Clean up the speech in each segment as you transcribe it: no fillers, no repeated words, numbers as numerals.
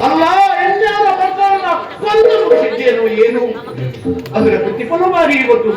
ಅಲ್ಲ ಎನ್ಯಾರ ಮಕ್ಕಳನ್ನ ಕೊಂದು ಮುಗಿಸಿದ್ದೇನು ಏನು ಅದರ ಪ್ರತಿಫಲವಾಗಿ ಇವತ್ತು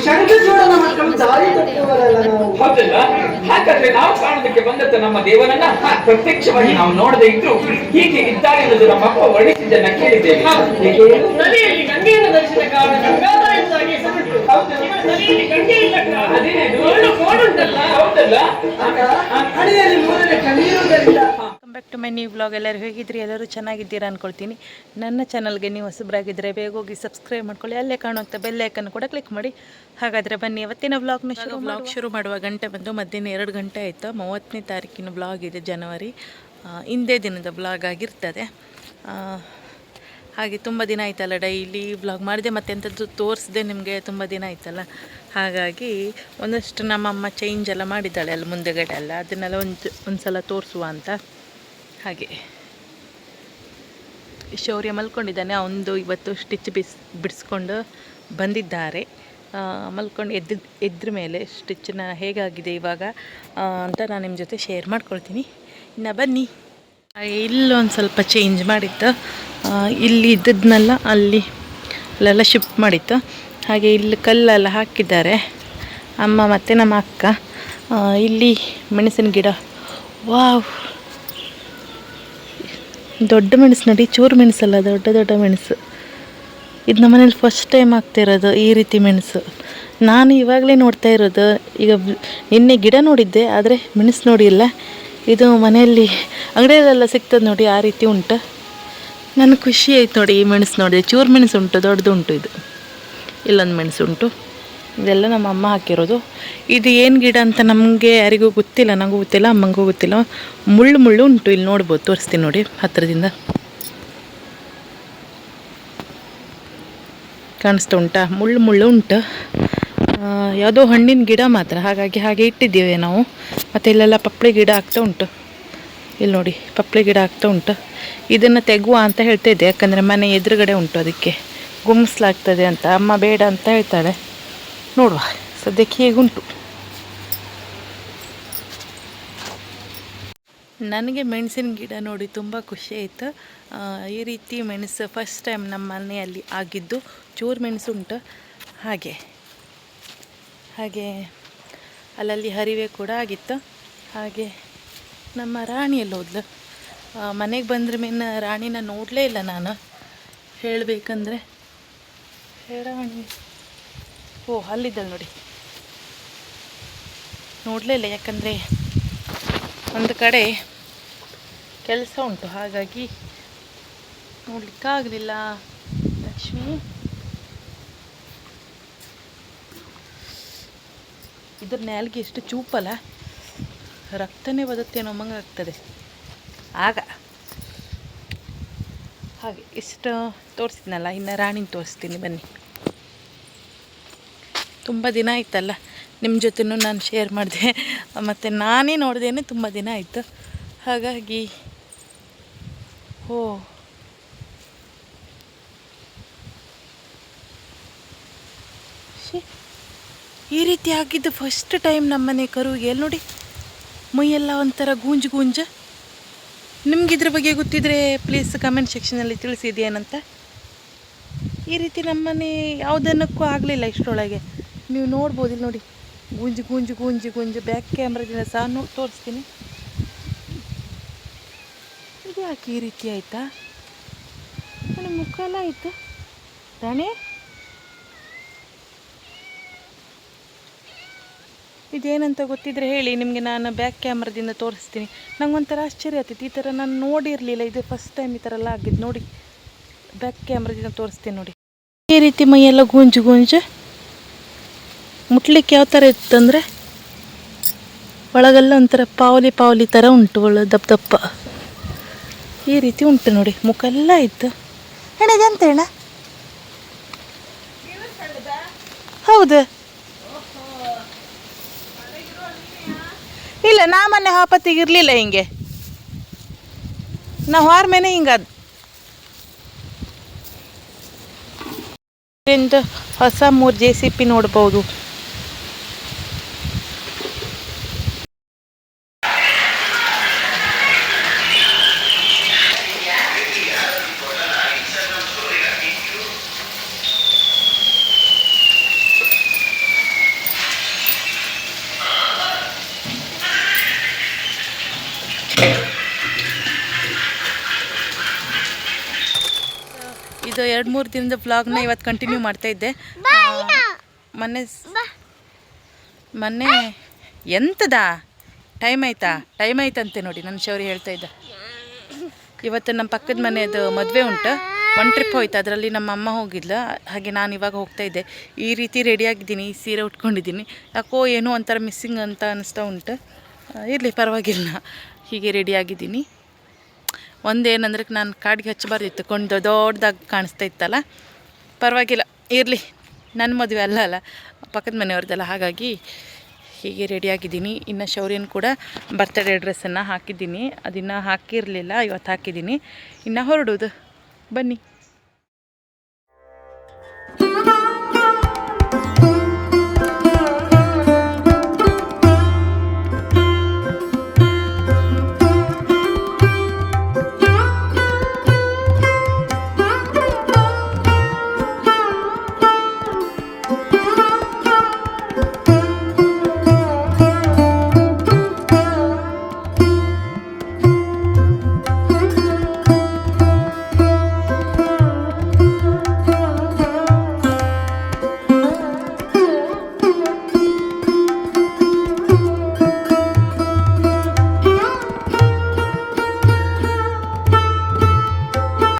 ಶಂಕಚೂಡನ ಮಕ್ಕಳು ದಾರಿ ತಪ್ಪುವರಲ್ಲ ನಾವು. ಹೌದಲ್ಲ? ಹಾಗಾದ್ರೆ ನಾವು ಕಾಣೋದಕ್ಕೆ ಬಂದಂತ ನಮ್ಮ ದೇವನನ್ನ ಪ್ರತ್ಯಕ್ಷವಾಗಿ ನಾವು ನೋಡದೇ ಇದ್ರು ಹೀಗೆ ಇದ್ದಾರೆ ಎನ್ನುವುದು ನಮ್ಮ ಅಪ್ಪ ವರ್ಣಿಸಿದ್ದನ್ನ ಕೇಳಿದ್ದೇವೆ. ನದಿಯಲ್ಲಿ ಗಂಗೆಯನ್ನು ದರ್ಶನ ಕಾರಣ ಗಂಗಾಧರನಾಗಿ ಹೆಸರಿಟ್ಟು. ನದಿಯಲ್ಲಿ ಗಂಗೆ ಇಲ್ಲ. ಅದೇನೇನು? ಕೋಡುಂಟಲ್ಲ. ಹೌದಲ್ಲ? ಅಡಿಯಲ್ಲಿ ಮೂರನೇ ಕಣ್ಣೀರುವುದರಿಂದ. Welcome back to my new vlog. ಎಲ್ಲರೂ ಹೇಗಿದ್ರಿ? ಎಲ್ಲರೂ ಚೆನ್ನಾಗಿದ್ದೀರಾ ಅನ್ಕೊಳ್ತೀನಿ. ನನ್ನ ಚಾನಲ್ಗೆ ನೀವು ಹೊಸಬರಾಗಿದ್ದರೆ ಬೇಗ ಹೋಗಿ ಸಬ್ಸ್ಕ್ರೈಬ್ ಮಾಡ್ಕೊಳ್ಳಿ. ಅಲ್ಲೇ ಕಾಣುವಂಥ ಬೆಲ್ ಐಕನ್ ಕೂಡ ಕ್ಲಿಕ್ ಮಾಡಿ. ಹಾಗಾದರೆ ಬನ್ನಿ ಇವತ್ತಿನ ವ್ಲಾಗ್ನ ಶುರು ಮಾಡುವ. ಗಂಟೆ ಬಂದು ಮಧ್ಯಾಹ್ನ 2 ಗಂಟೆ ಆಯಿತು. 30ನೇ ತಾರೀಕಿನ ವ್ಲಾಗ್ ಇದೆ, ಜನವರಿ ಹಿಂದೆ ದಿನದ ವ್ಲಾಗ್ ಆಗಿರ್ತದೆ. ಹಾಗೆ ತುಂಬ ದಿನ ಆಯ್ತಲ್ಲ ಡೈಲಿ ವ್ಲಾಗ್ ಮಾಡಿದೆ, ಮತ್ತೆ ಎಂಥದ್ದು ತೋರಿಸಿದೆ ನಿಮಗೆ, ತುಂಬ ದಿನ ಆಯ್ತಲ್ಲ. ಹಾಗಾಗಿ ಒಂದಷ್ಟು ನಮ್ಮಮ್ಮ ಚೇಂಜ್ ಎಲ್ಲ ಮಾಡಿದ್ದಾಳೆ ಅಲ್ಲಿ ಮುಂದೆಗಡೆ ಎಲ್ಲ, ಅದನ್ನೆಲ್ಲ ಒಂದು ಸಲ ತೋರಿಸುವ ಅಂತ. ಹಾಗೆ ಶೌರ್ಯ ಮಲ್ಕೊಂಡಿದ್ದಾನೆ, ಅವನದು ಇವತ್ತು ಸ್ಟಿಚ್ ಬಿಡಿಸ್ಕೊಂಡು ಬಂದಿದ್ದಾರೆ. ಮಲ್ಕೊಂಡು ಎದ್ರ ಮೇಲೆ ಸ್ಟಿಚ್ಚನ್ನ ಹೇಗಾಗಿದೆ ಇವಾಗ ಅಂತ ನಾನು ನಿಮ್ಮ ಜೊತೆ ಶೇರ್ ಮಾಡ್ಕೊಳ್ತೀನಿ. ಇನ್ನು ಬನ್ನಿ. ಇಲ್ಲೊಂದು ಸ್ವಲ್ಪ ಚೇಂಜ್ ಮಾಡಿತ್ತು, ಇಲ್ಲಿ ಇದ್ದದನ್ನೆಲ್ಲ ಅಲ್ಲೆಲ್ಲ ಶಿಫ್ಟ್ ಮಾಡಿತ್ತು. ಹಾಗೆ ಇಲ್ಲಿ ಕಲ್ಲೆಲ್ಲ ಹಾಕಿದ್ದಾರೆ ಅಮ್ಮ ಮತ್ತು ನಮ್ಮ ಅಕ್ಕ. ಇಲ್ಲಿ ಮೆಣಸಿನ ಗಿಡ, ವಾವ್, ದೊಡ್ಡ ಮೆಣಸು ನೋಡಿ, ಚೂರು ಮೆಣಸಲ್ಲ, ದೊಡ್ಡ ದೊಡ್ಡ ಮೆಣಸು. ಇದು ನಮ್ಮ ಮನೇಲಿ ಫಸ್ಟ್ ಟೈಮ್ ಆಗ್ತಿರೋದು ಈ ರೀತಿ ಮೆಣಸು. ನಾನು ಇವಾಗಲೇ ನೋಡ್ತಾ ಇರೋದು. ಈಗ ನಿನ್ನೆ ಗಿಡ ನೋಡಿದ್ದೆ, ಆದರೆ ಮೆಣಸು ನೋಡಿಲ್ಲ. ಇದು ಮನೆಯಲ್ಲಿ ಅಂಗಡಿಯಲ್ಲೆಲ್ಲ ಸಿಗ್ತದೆ ನೋಡಿ, ಆ ರೀತಿ ಉಂಟು. ನನಗೆ ಖುಷಿ ಆಯ್ತು ನೋಡಿ ಈ ಮೆಣಸು ನೋಡಿದೆ. ಚೂರು ಮೆಣಸು ಉಂಟು, ದೊಡ್ಡದು ಉಂಟು. ಇದು ಇಲ್ಲೊಂದು ಮೆಣಸು ಉಂಟು. ಇದೆಲ್ಲ ನಮ್ಮ ಅಮ್ಮ ಹಾಕಿರೋದು. ಇದು ಏನು ಗಿಡ ಅಂತ ನಮಗೆ ಯಾರಿಗೂ ಗೊತ್ತಿಲ್ಲ, ನನಗೂ ಗೊತ್ತಿಲ್ಲ, ಅಮ್ಮಂಗೂ ಗೊತ್ತಿಲ್ಲ. ಮುಳ್ಳು ಉಂಟು, ಇಲ್ಲಿ ನೋಡ್ಬೋದು, ತೋರಿಸ್ತೀನಿ ನೋಡಿ ಹತ್ತಿರದಿಂದ. ಕಾಣಿಸ್ತಾ ಉಂಟಾ? ಮುಳ್ಳು ಉಂಟು. ಯಾವುದೋ ಹಣ್ಣಿನ ಗಿಡ ಮಾತ್ರ, ಹಾಗಾಗಿ ಹಾಗೆ ಇಟ್ಟಿದ್ದೇವೆ ನಾವು. ಮತ್ತು ಇಲ್ಲೆಲ್ಲ ಪಪ್ಪಳಿ ಗಿಡ ಆಗ್ತಾ ಉಂಟು. ಇಲ್ಲಿ ನೋಡಿ, ಪಪ್ಪಳಿ ಗಿಡ ಆಗ್ತಾ ಉಂಟು. ಇದನ್ನು ತೆಗುವ ಅಂತ ಹೇಳ್ತಾಯಿದ್ದೆ, ಯಾಕಂದರೆ ಮನೆ ಎದುರುಗಡೆ ಉಂಟು, ಅದಕ್ಕೆ ಗುಮ್ಸ್ಲಾಗ್ತದೆ ಅಂತ. ಅಮ್ಮ ಬೇಡ ಅಂತ ಹೇಳ್ತಾಳೆ. ನೋಡುವ, ಸದ್ಯಕ್ಕೆ ಹೇಗುಂಟು. ನನಗೆ ಮೆಣಸಿನ ಗಿಡ ನೋಡಿ ತುಂಬ ಖುಷಿ ಆಯಿತು. ಈ ರೀತಿ ಮೆಣಸು ಫಸ್ಟ್ ಟೈಮ್ ನಮ್ಮ ಮನೆಯಲ್ಲಿ ಆಗಿದ್ದು. ಚೂರು ಮೆಣಸು ಉಂಟು. ಹಾಗೆ ಅಲ್ಲಲ್ಲಿ ಹರಿವೆ ಕೂಡ ಆಗಿತ್ತು. ಹಾಗೆ ನಮ್ಮ ರಾಣಿಯಲ್ಲಿ ಹೋದ್ಲು. ಮನೆಗೆ ಬಂದ್ರ ಮೇಲೆ ರಾಣಿನ ನೋಡಲೇ ಇಲ್ಲ ನಾನು, ಹೇಳಬೇಕಂದ್ರೆ. ರಾಣಿ ಅಲ್ಲಿದ್ದಳು ನೋಡಿ, ನೋಡಲೇ ಇಲ್ಲ, ಯಾಕಂದರೆ ಒಂದು ಕಡೆ ಕೆಲಸ ಉಂಟು, ಹಾಗಾಗಿ ನೋಡಲಿಕ್ಕಾಗಲಿಲ್ಲ. ಲಕ್ಷ್ಮಿ, ಇದ್ರ ನ್ಯಾಲ್ಗೆ ಎಷ್ಟು ಚೂಪಲ್ಲ, ರಕ್ತನೇ ಬದುತ್ತೇನೋ ಮಂಗ ಆಗ್ತದೆ ಆಗ. ಹಾಗೆ ಇಷ್ಟು ತೋರಿಸಿದ್ನಲ್ಲ, ಇನ್ನು ರಾಣಿನ ತೋರಿಸ್ತೀನಿ ಬನ್ನಿ. ತುಂಬ ದಿನ ಆಯ್ತಲ್ಲ ನಿಮ್ಮ ಜೊತೆನೂ ನಾನು ಶೇರ್ ಮಾಡಿದೆ, ಮತ್ತು ನಾನೇ ನೋಡ್ದೇನೆ ತುಂಬ ದಿನ ಆಯಿತು. ಹಾಗಾಗಿ ಈ ರೀತಿ ಆಗಿದ್ದು ಫಸ್ಟ್ ಟೈಮ್ ನಮ್ಮನೆ ಕರುವಿಗೆ. ಎಲ್ಲಿ ನೋಡಿ, ಮೈಯೆಲ್ಲ ಒಂಥರ ಗೂಂಜು. ನಿಮ್ಗಿದ್ರ ಬಗ್ಗೆ ಗೊತ್ತಿದ್ರೆ ಪ್ಲೀಸ್ ಕಮೆಂಟ್ ಸೆಕ್ಷನಲ್ಲಿ ತಿಳಿಸಿದೇನಂತ. ಈ ರೀತಿ ನಮ್ಮನೆ ಯಾವುದನ್ನಕ್ಕೂ ಆಗಲಿಲ್ಲ ಇಷ್ಟರೊಳಗೆ. ನೀವು ನೋಡ್ಬೋದು, ಇಲ್ಲಿ ನೋಡಿ, ಗೂಂಜು. ಬ್ಯಾಕ್ ಕ್ಯಾಮ್ರಾದಿಂದ ಸಹ ತೋರಿಸ್ತೀನಿ. ಇದು ಯಾಕೆ ಈ ರೀತಿ ಆಯಿತಾ? ಮುಖ ಎಲ್ಲ ಆಯಿತು ರಾಣಿ. ಇದೇನಂತ ಗೊತ್ತಿದ್ರೆ ಹೇಳಿ, ನಿಮಗೆ ನಾನು ಬ್ಯಾಕ್ ಕ್ಯಾಮ್ರಾದಿಂದ ತೋರಿಸ್ತೀನಿ. ನಂಗೊಂಥರ ಆಶ್ಚರ್ಯ ಆಗ್ತೈತಿ, ಈ ಥರ ನಾನು ನೋಡಿರಲಿಲ್ಲ, ಇದು ಫಸ್ಟ್ ಟೈಮ್ ಈ ಥರ ಎಲ್ಲ ಆಗಿದ್ದು ನೋಡಿ. ಬ್ಯಾಕ್ ಕ್ಯಾಮ್ರಾದಿಂದ ತೋರಿಸ್ತೀನಿ ನೋಡಿ. ಈ ರೀತಿ ಮೈಯೆಲ್ಲ ಗುಂಜು ಗುಂಜು ಮುಟ್ಲಿಕ್ಕೆ ಯಾವ ಥರ ಇತ್ತಂದರೆ ಒಳಗೆಲ್ಲ ಒಂಥರ ಪಾವಲಿ ಪಾವಲಿ ಥರ ಉಂಟು, ಒಳ್ಳೆ ದಪ್ಪ ದಪ್ಪ ಈ ರೀತಿ ಉಂಟು ನೋಡಿ. ಮುಖ ಎಲ್ಲ ಇತ್ತು. ಹೆಣ ಇದೆಂತ ಹೇಳ? ಹೌದು, ಇಲ್ಲ ನಾ ಮೊನ್ನೆ ಹಾಪತ್ತಿಗೆ ಇರಲಿಲ್ಲ ಹಿಂಗೆ, ನಾ ಹೊರಮೇನೆ ಹಿಂಗದು. ಹೊಸ 3 JCB ನೋಡ್ಬೋದು. ಇದು 2-3 ದಿನದ ವ್ಲಾಗ್ನ ಇವತ್ತು ಕಂಟಿನ್ಯೂ ಮಾಡ್ತಾಯಿದ್ದೆ. ಮೊನ್ನೆ ಎಂತದಾ ಟೈಮ್ ಆಯ್ತಂತೆ ನೋಡಿ, ನನ್ನ ಶೌರಿ ಹೇಳ್ತಾ ಇದ್ದ. ಇವತ್ತು ನಮ್ಮ ಪಕ್ಕದ ಮನೆಯದು ಮದುವೆ ಉಂಟು, 1 ಟ್ರಿಪ್ ಹೋಯ್ತು, ಅದರಲ್ಲಿ ನಮ್ಮ ಅಮ್ಮ ಹೋಗಿದ್ಲ. ಹಾಗೆ ನಾನು ಇವಾಗ ಹೋಗ್ತಾಯಿದ್ದೆ. ಈ ರೀತಿ ರೆಡಿಯಾಗಿದ್ದೀನಿ, ಈ ಸೀರೆ ಉಟ್ಕೊಂಡಿದ್ದೀನಿ. ಯಾಕೋ ಏನೋ ಒಂಥರ ಮಿಸ್ಸಿಂಗ್ ಅಂತ ಅನ್ನಿಸ್ತಾ ಉಂಟು. ಇರಲಿ ಪರವಾಗಿಲ್ಲ, ಹೀಗೆ ರೆಡಿಯಾಗಿದ್ದೀನಿ. ಒಂದೇನಂದ್ರೆ ನಾನು ಕಾಡಿಗೆ ಹಚ್ಚಬಾರ್ದಿತ್ತು, ಕೊಂಡು ದೊಡ್ಡದಾಗಿ ಕಾಣಿಸ್ತಾ ಇತ್ತಲ್ಲ. ಪರವಾಗಿಲ್ಲ, ಇರಲಿ, ನನ್ನ ಮದುವೆ ಅಲ್ಲ ಪಕ್ಕದ ಮನೆಯವ್ರದ್ದಲ್ಲ, ಹಾಗಾಗಿ ಹೀಗೆ ರೆಡಿಯಾಗಿದ್ದೀನಿ. ಇನ್ನು ಶೌರ್ಯನ ಕೂಡ ಬರ್ತಡೇ ಡ್ರೆಸ್ಸನ್ನು ಹಾಕಿದ್ದೀನಿ, ಅದನ್ನು ಹಾಕಿರಲಿಲ್ಲ, ಇವತ್ತು ಹಾಕಿದ್ದೀನಿ. ಇನ್ನು ಹೊರಡೋದು, ಬನ್ನಿ.